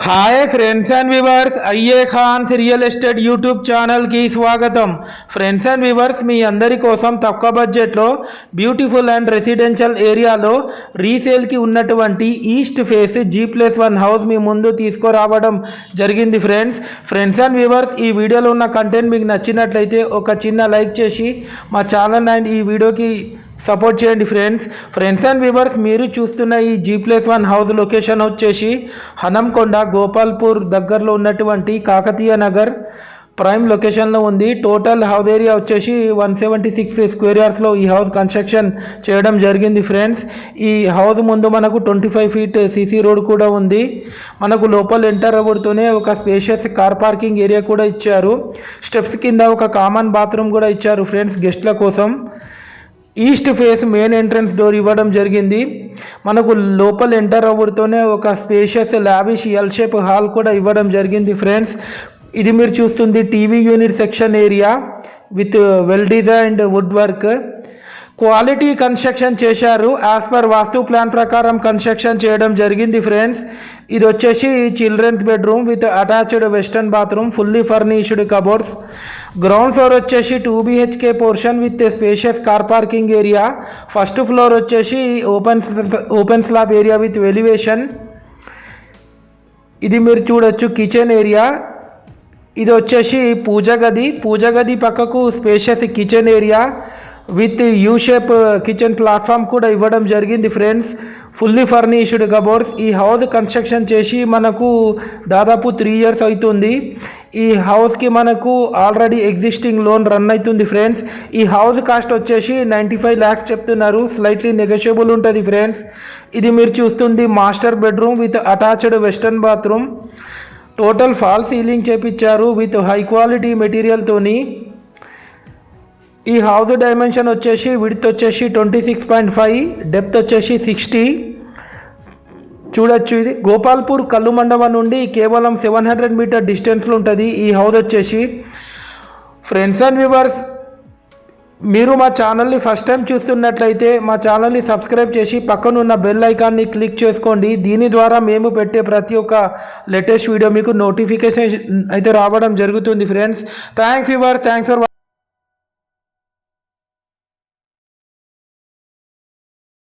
Hi friends and viewers, అయ్యే ఖాన్స్ real estate YouTube ఛానల్కి స్వాగతం. ఫ్రెండ్స్ అండ్ వ్యూవర్స్, మీ అందరి కోసం తక్కువ బడ్జెట్లో బ్యూటిఫుల్ అండ్ రెసిడెన్షియల్ ఏరియాలో రీసేల్కి ఉన్నటువంటి ఈస్ట్ ఫేస్ G+1 హౌస్ మీ ముందు తీసుకురావడం జరిగింది. ఫ్రెండ్స్ అండ్ వ్యూవర్స్, ఈ వీడియోలో ఉన్న కంటెంట్ మీకు నచ్చినట్లయితే ఒక చిన్న లైక్ చేసి మా ఛానల్ అండ్ ఈ వీడియోకి సపోర్ట్ చేయండి. ఫ్రెండ్స్ అండ్ వ్యూవర్స్, మీరు చూస్తున్న ఈ G+1 హౌస్ లొకేషన్ వచ్చేసి హనంకొండ గోపాల్పూర్ దగ్గరలో ఉన్నటువంటి కాకతీయ నగర్ ప్రైమ్ లొకేషన్లో ఉంది. టోటల్ హౌస్ ఏరియా వచ్చేసి 176 స్క్వేర్ యార్డ్స్లో ఈ హౌస్ కన్స్ట్రక్షన్ చేయడం జరిగింది. ఈ హౌస్ ముందు మనకు 25 ఫీట్ సీసీ రోడ్ కూడా ఉంది. మనకు లోపల ఎంటర్ అవ్వడుతూనే ఒక స్పేషియస్ కార్ పార్కింగ్ ఏరియా కూడా ఇచ్చారు. స్టెప్స్ కింద ఒక కామన్ బాత్రూమ్ కూడా ఇచ్చారు గెస్ట్ల కోసం. East face main entrance door ఇవ్వడం జరిగింది. మనకు లోపల ఎంటర్ అవ్వడుతూనే ఒక spacious lavish L shape hall కూడా ఇవ్వడం జరిగింది. ఇది మీరు చూస్తుంది TV unit section area with well designed wood work. Quality construction చేశారు. యాజ్ పర్ వాస్తు ప్లాన్ ప్రకారం కన్స్ట్రక్షన్ చేయడం జరిగింది. ఇది వచ్చేసి children's bedroom with attached western bathroom, fully furnished cupboards. Ground floor వచ్చేసి 2 BHK portion with spacious car parking area. First floor వచ్చేసి open slab area with elevation. ఇది మీరు చూడొచ్చు కిచెన్ ఏరియా. ఇది వచ్చేసి పూజ గది పక్కకు spacious kitchen area with U shape kitchen platform కూడా ఇవ్వడం జరిగింది. Fully furnished cupboards. ఈ హౌస్ కన్స్ట్రక్షన్ చేసి మనకు దాదాపు 3 years అవుతుంది. ఈ హౌస్కి మనకు ఆల్రెడీ ఎగ్జిస్టింగ్ లోన్ రన్ అవుతుంది. ఈ హౌస్ కాస్ట్ వచ్చేసి 95 lakhs చెప్తున్నారు. స్లైట్లీ నెగోషియబుల్ ఉంటుంది. ఇది మీరు చూస్తుంది master bedroom with attached western bathroom. Total fall ceiling చేపించారు విత్ హై క్వాలిటీ మెటీరియల్తోని. ఈ హౌస్ డైమెన్షన్ వచ్చేసి విడ్త్ వచ్చేసి 26.5, డెప్త్ వచ్చేసి 60. చూడొచ్చు, ఇది గోపాల్పూర్ కల్లు మండపం నుండి కేవలం 700 మీటర్ డిస్టెన్స్లో ఉంటుంది ఈ హౌస్ వచ్చేసి. ఫ్రెండ్స్ అండ్ వ్యూవర్స్, మీరు మా ఛానల్ని ఫస్ట్ టైం చూస్తున్నట్లయితే మా ఛానల్ని సబ్స్క్రైబ్ చేసి పక్కనున్న బెల్ ఐకాన్ని క్లిక్ చేసుకోండి. దీని ద్వారా మేము పెట్టే ప్రతి ఒక్క లేటెస్ట్ వీడియో మీకు నోటిఫికేషన్ అయితే రావడం జరుగుతుంది. Thanks viewers, thanks for